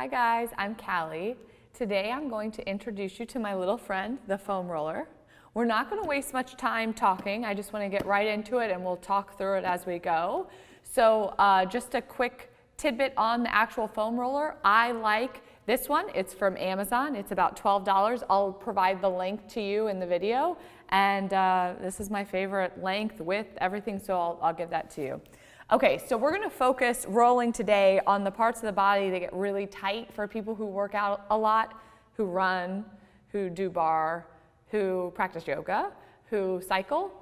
Hi guys, I'm Callie. Today I'm going to introduce you to my little friend, the foam roller. We're not going to waste much time talking. I just want to get right into it and we'll talk through it as we go. So just a quick tidbit on the actual foam roller. I like this one. It's from Amazon. It's about $12. I'll provide the link to you in the video. And this is my favorite length, width, everything, so I'll give that to you. Okay, so we're going to focus rolling today on the parts of the body that get really tight for people who work out a lot, who run, who do barre, who practice yoga, who cycle,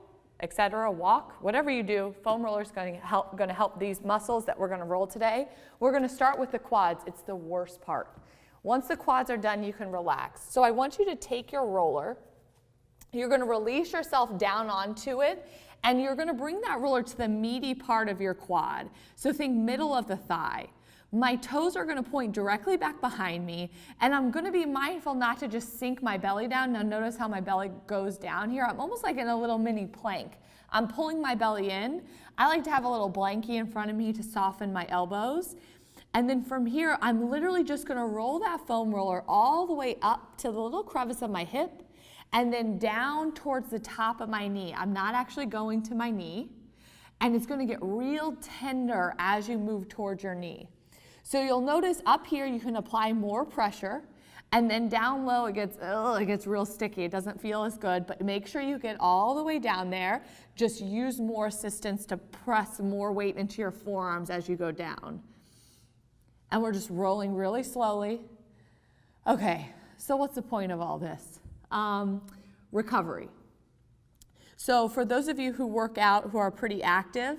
etc., walk, whatever you do. Foam roller is going to help these muscles that we're going to roll today. We're going to start with the quads. It's the worst part. Once the quads are done, you can relax. So I want you to take your roller. You're going to release yourself down onto it. And you're going to bring that roller to the meaty part of your quad. So think middle of the thigh. My toes are going to point directly back behind me, and I'm going to be mindful not to just sink my belly down. Now notice how my belly goes down here. I'm almost like in a little mini plank. I'm pulling my belly in. I like to have a little blankie in front of me to soften my elbows. And then from here, I'm literally just going to roll that foam roller all the way up to the little crevice of my hip, and then down towards the top of my knee. I'm not actually going to my knee, and it's going to get real tender as you move towards your knee. So you'll notice up here you can apply more pressure, and then down low it gets real sticky. It doesn't feel as good, but make sure you get all the way down there. Just use more assistance to press more weight into your forearms as you go down. And we're just rolling really slowly. Okay, so what's the point of all this? Recovery. So for those of you who work out, who are pretty active,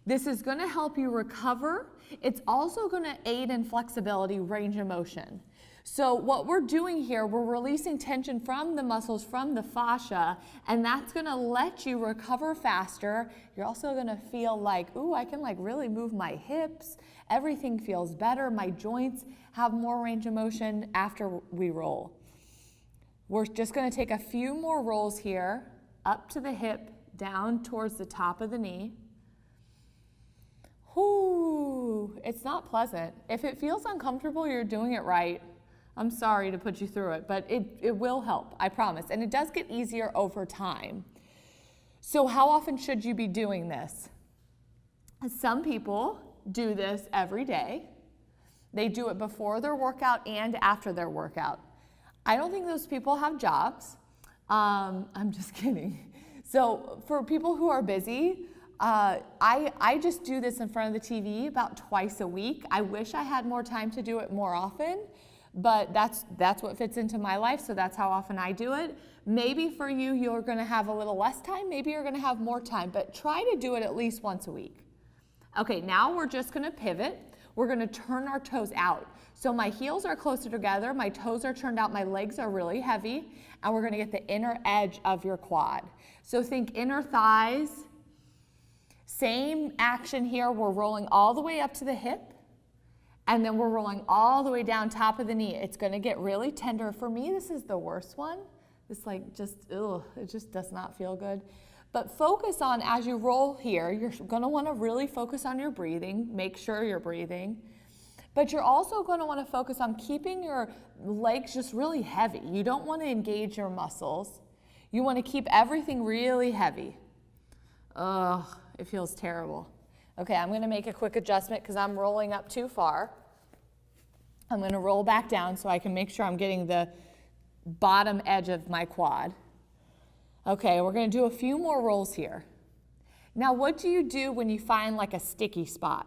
this is going to help you recover. It's also going to aid in flexibility, range of motion. So what we're doing here, we're releasing tension from the muscles, from the fascia, and that's going to let you recover faster. You're also going to feel like, ooh, I can like really move my hips. Everything feels better. My joints have more range of motion after we roll. We're just going to take a few more rolls here, up to the hip, down towards the top of the knee. Whoo, it's not pleasant. If it feels uncomfortable, you're doing it right. I'm sorry to put you through it, but it will help, I promise. And it does get easier over time. So how often should you be doing this? Some people do this every day. They do it before their workout and after their workout. I don't think those people have jobs. I'm just kidding. So for people who are busy, I just do this in front of the TV about twice a week. I wish I had more time to do it more often, but that's what fits into my life, so that's how often I do it. Maybe for you, you're going to have a little less time. Maybe you're going to have more time, but try to do it at least once a week. Okay, now we're just going to pivot. We're going to turn our toes out. So my heels are closer together, my toes are turned out, my legs are really heavy, and we're going to get the inner edge of your quad. So think inner thighs. Same action here. We're rolling all the way up to the hip, and then we're rolling all the way down top of the knee. It's going to get really tender. For me, this is the worst one. It's like it just does not feel good. But focus on, as you roll here, you're going to want to really focus on your breathing. Make sure you're breathing. But you're also going to want to focus on keeping your legs just really heavy. You don't want to engage your muscles. You want to keep everything really heavy. Ugh, it feels terrible. Okay, I'm going to make a quick adjustment because I'm rolling up too far. I'm going to roll back down so I can make sure I'm getting the bottom edge of my quad. Okay, we're going to do a few more rolls here. Now, what do you do when you find like a sticky spot?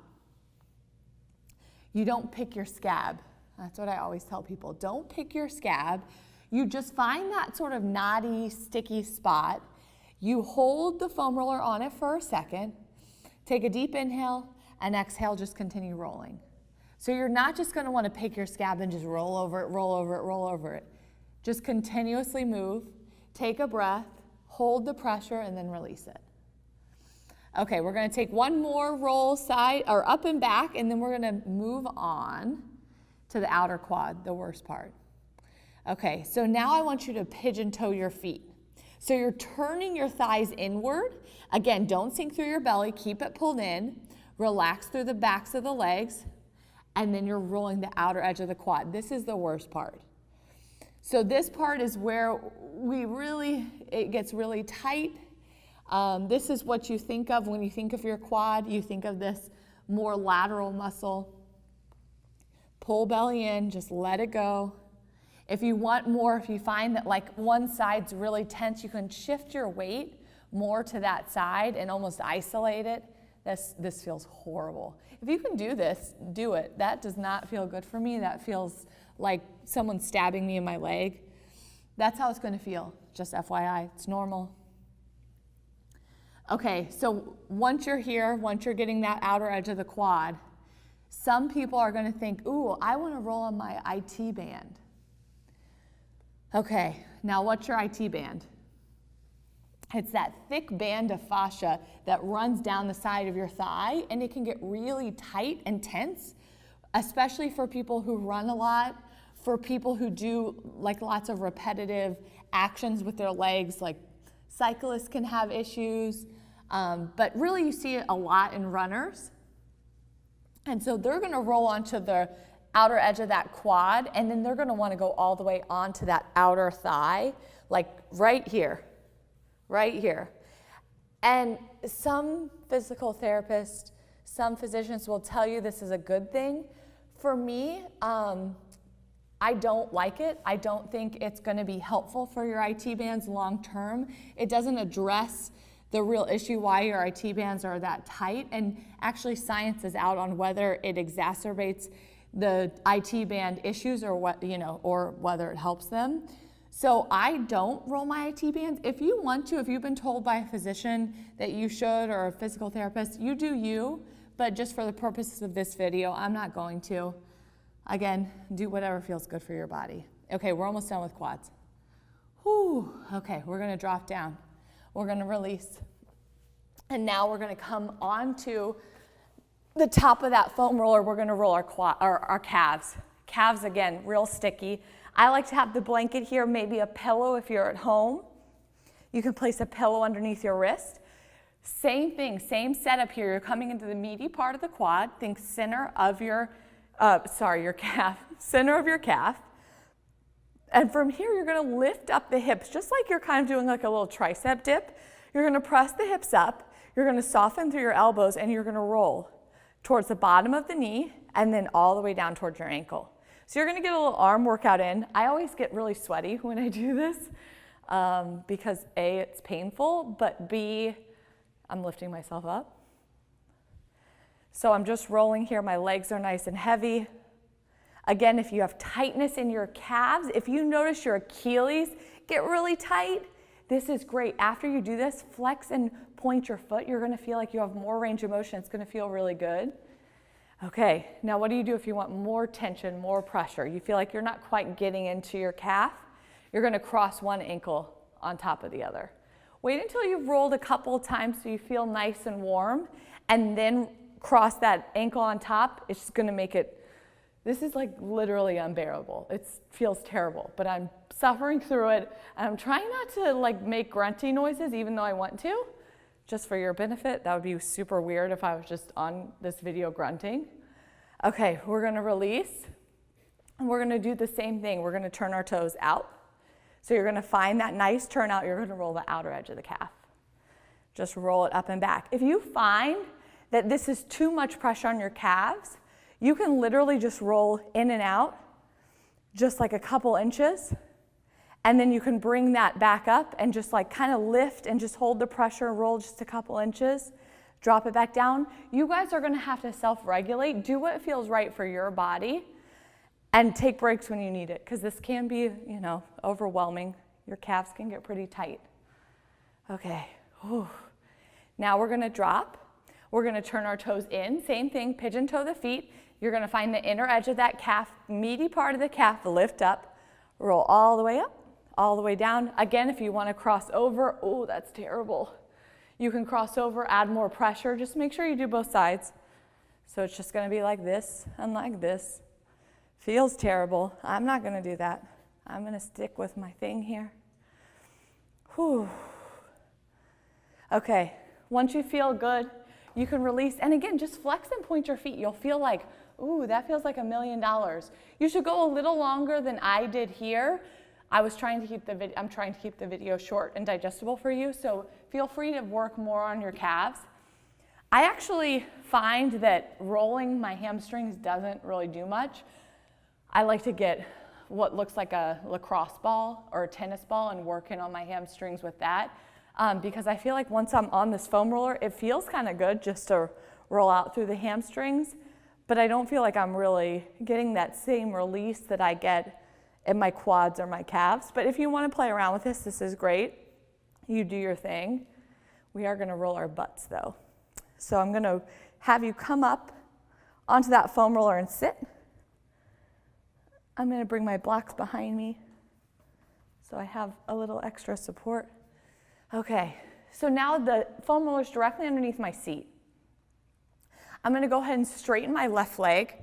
You don't pick your scab. That's what I always tell people. Don't pick your scab. You just find that sort of knotty, sticky spot. You hold the foam roller on it for a second. Take a deep inhale and exhale, just continue rolling. So you're not just going to want to pick your scab and just roll over it, roll over it, roll over it. Just continuously move, take a breath, hold the pressure, and then release it. Okay, we're going to take one more roll side or up and back, and then we're going to move on to the outer quad, the worst part. Okay, so now I want you to pigeon toe your feet. So you're turning your thighs inward. Again, don't sink through your belly, keep it pulled in. Relax through the backs of the legs. and then you're rolling the outer edge of the quad. This is the worst part. So this part is where it gets really tight. This is what you think of when you think of your quad. You think of this more lateral muscle. Pull belly in, just let it go. If you want more, if you find that like one side's really tense, you can shift your weight more to that side and almost isolate it. This feels horrible. If you can do this, do it. That does not feel good for me. That feels like someone stabbing me in my leg. That's how it's going to feel, just FYI. It's normal. Okay, so once you're here, once you're getting that outer edge of the quad, some people are going to think, ooh, I want to roll on my IT band. Okay, now what's your IT band? It's that thick band of fascia that runs down the side of your thigh, and it can get really tight and tense, especially for people who run a lot, for people who do like lots of repetitive actions with their legs, like cyclists can have issues, but really you see it a lot in runners. And so they're going to roll onto the outer edge of that quad, and then they're going to want to go all the way onto that outer thigh, like right here. Right here. And some physical therapists, some physicians will tell you this is a good thing. For me, I don't like it. I don't think it's going to be helpful for your IT bands long term. It doesn't address the real issue why your IT bands are that tight. And actually science is out on whether it exacerbates the IT band issues or whether it helps them. So I don't roll my IT bands. If you want to, if you've been told by a physician that you should or a physical therapist, you do you, but just for the purposes of this video, I'm not going to. Again, do whatever feels good for your body. Okay, we're almost done with quads. Whew, okay, we're gonna drop down. We're gonna release. And now we're gonna come onto the top of that foam roller. We're gonna roll our calves. Calves, again, real sticky. I like to have the blanket here, maybe a pillow if you're at home. You can place a pillow underneath your wrist. Same thing, same setup here. You're coming into the meaty part of the quad. Think center of your calf, center of your calf. And from here, you're gonna lift up the hips, just like you're kind of doing like a little tricep dip. You're gonna press the hips up. You're gonna soften through your elbows, and you're gonna roll towards the bottom of the knee and then all the way down towards your ankle. So you're gonna get a little arm workout in. I always get really sweaty when I do this because A, it's painful, but B, I'm lifting myself up. So I'm just rolling here. My legs are nice and heavy. Again, if you have tightness in your calves, if you notice your Achilles get really tight, this is great. After you do this, flex and point your foot. You're gonna feel like you have more range of motion. It's gonna feel really good. Okay, now what do you do if you want more tension, more pressure? You feel like you're not quite getting into your calf. You're gonna cross one ankle on top of the other. Wait until you've rolled a couple of times so you feel nice and warm, and then cross that ankle on top. It's just gonna make it, this is like literally unbearable. It feels terrible, but I'm suffering through it, and I'm trying not to like make grunty noises even though I want to. Just for your benefit, that would be super weird if I was just on this video grunting. Okay, we're gonna release, and we're gonna do the same thing. We're gonna turn our toes out. So you're gonna find that nice turnout. You're gonna roll the outer edge of the calf. Just roll it up and back. If you find that this is too much pressure on your calves, you can literally just roll in and out, just like a couple inches. And then you can bring that back up and just like kind of lift and just hold the pressure, roll just a couple inches, drop it back down. You guys are gonna have to self-regulate, do what feels right for your body, and take breaks when you need it, because this can be, overwhelming. Your calves can get pretty tight. Okay, whew. Now we're gonna drop. We're gonna turn our toes in, same thing, pigeon toe the feet. You're gonna find the inner edge of that calf, meaty part of the calf, lift up, roll all the way up, all the way down. Again, if you want to cross over, oh, that's terrible. You can cross over, add more pressure. Just make sure you do both sides. So it's just going to be like this and like this. Feels terrible. I'm not going to do that. I'm going to stick with my thing here. Whew. Okay, once you feel good, you can release. And again, just flex and point your feet. You'll feel like, ooh, that feels like $1 million. You should go a little longer than I did here. I'm trying to keep the video short and digestible for you, so feel free to work more on your calves. I actually find that rolling my hamstrings doesn't really do much. I like to get what looks like a lacrosse ball or a tennis ball and working on my hamstrings with that, because I feel like once I'm on this foam roller, it feels kind of good just to roll out through the hamstrings, but I don't feel like I'm really getting that same release that I get in my quads or my calves. But if you want to play around with this, this is great. You do your thing. We are going to roll our butts though. So I'm going to have you come up onto that foam roller and sit. I'm going to bring my blocks behind me so I have a little extra support. Okay, so now the foam roller is directly underneath my seat. I'm going to go ahead and straighten my left leg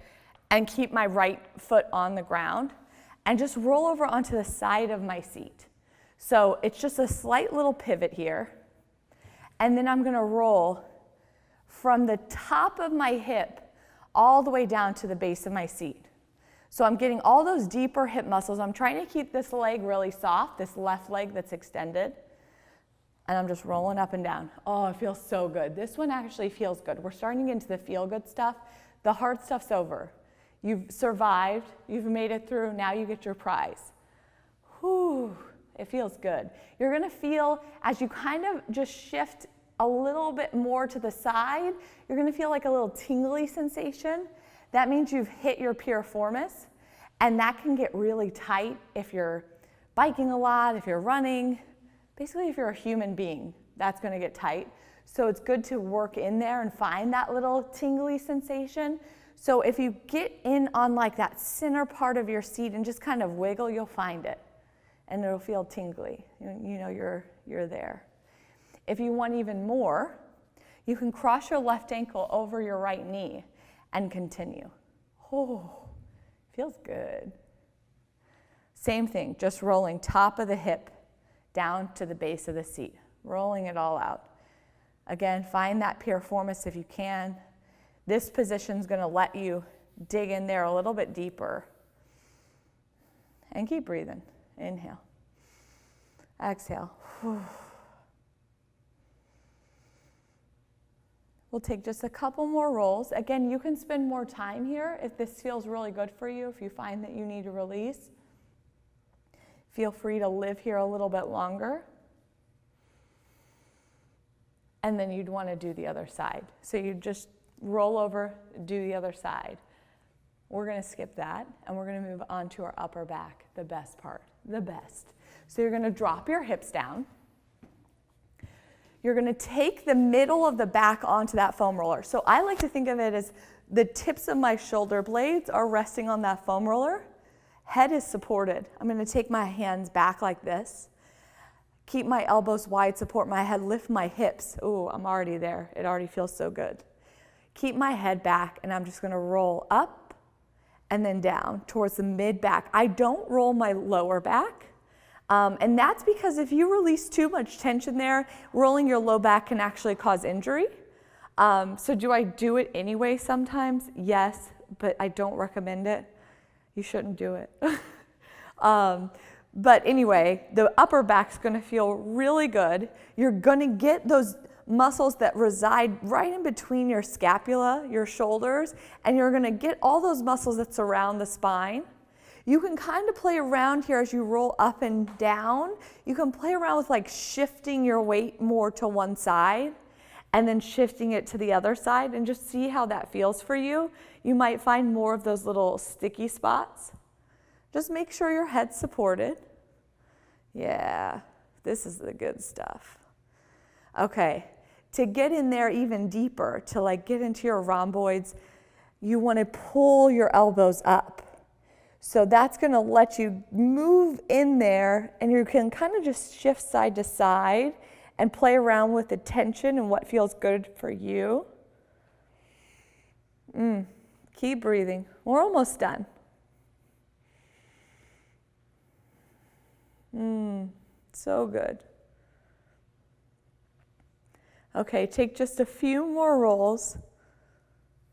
and keep my right foot on the ground and just roll over onto the side of my seat. So it's just a slight little pivot here. And then I'm going to roll from the top of my hip all the way down to the base of my seat. So I'm getting all those deeper hip muscles. I'm trying to keep this leg really soft, this left leg that's extended. And I'm just rolling up and down. Oh, it feels so good. This one actually feels good. We're starting to get into the feel-good stuff. The hard stuff's over. You've survived. You've made it through. Now you get your prize. Whew, it feels good. You're going to feel, as you kind of just shift a little bit more to the side, you're going to feel like a little tingly sensation. That means you've hit your piriformis, and that can get really tight if you're biking a lot, if you're running. Basically, if you're a human being, that's going to get tight. So it's good to work in there and find that little tingly sensation. So if you get in on like that center part of your seat and just kind of wiggle, you'll find it. And it'll feel tingly. You know you're there. If you want even more, you can cross your left ankle over your right knee and continue. Oh, feels good. Same thing, just rolling top of the hip down to the base of the seat, rolling it all out. Again, find that piriformis if you can. This position's going to let you dig in there a little bit deeper. And keep breathing. Inhale. Exhale. We'll take just a couple more rolls. Again, you can spend more time here if this feels really good for you, if you find that you need to release. Feel free to live here a little bit longer. And then you'd want to do the other side. So you just roll over, do the other side. We're going to skip that, and we're going to move on to our upper back, the best part, the best. So you're going to drop your hips down. You're going to take the middle of the back onto that foam roller. So I like to think of it as the tips of my shoulder blades are resting on that foam roller. Head is supported. I'm going to take my hands back like this. Keep my elbows wide, support my head, lift my hips. Ooh, I'm already there. It already feels so good. Keep my head back, and I'm just going to roll up and then down towards the mid-back. I don't roll my lower back. And that's because if you release too much tension there, rolling your low back can actually cause injury. So do I do it anyway sometimes? Yes, but I don't recommend it. You shouldn't do it. But anyway, the upper back's going to feel really good. You're going to get those muscles that reside right in between your scapula, your shoulders, and you're going to get all those muscles that surround the spine. You can kind of play around here as you roll up and down. You can play around with like shifting your weight more to one side and then shifting it to the other side and just see how that feels for you. You might find more of those little sticky spots. Just make sure your head's supported. Yeah, this is the good stuff. Okay, to get in there even deeper, to like get into your rhomboids, you want to pull your elbows up. So that's going to let you move in there, and you can kind of just shift side to side and play around with the tension and what feels good for you. Keep breathing. We're almost done. So good. Okay, take just a few more rolls.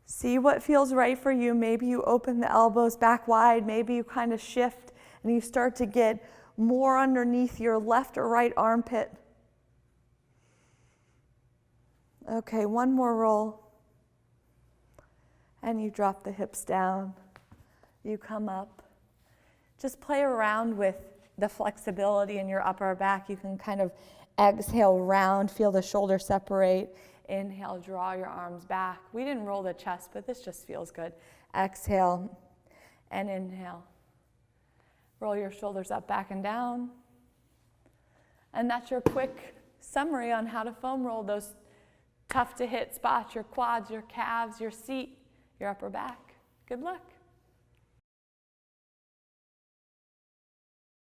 See what feels right for you. Maybe you open the elbows back wide. Maybe you kind of shift and you start to get more underneath your left or right armpit. Okay, one more roll. And you drop the hips down. You come up. Just play around with the flexibility in your upper back. You can kind of exhale round, feel the shoulders separate. Inhale, draw your arms back. We didn't roll the chest, but this just feels good. Exhale and inhale. Roll your shoulders up, back, and down. And that's your quick summary on how to foam roll those tough to hit spots, your quads, your calves, your seat, your upper back. Good luck.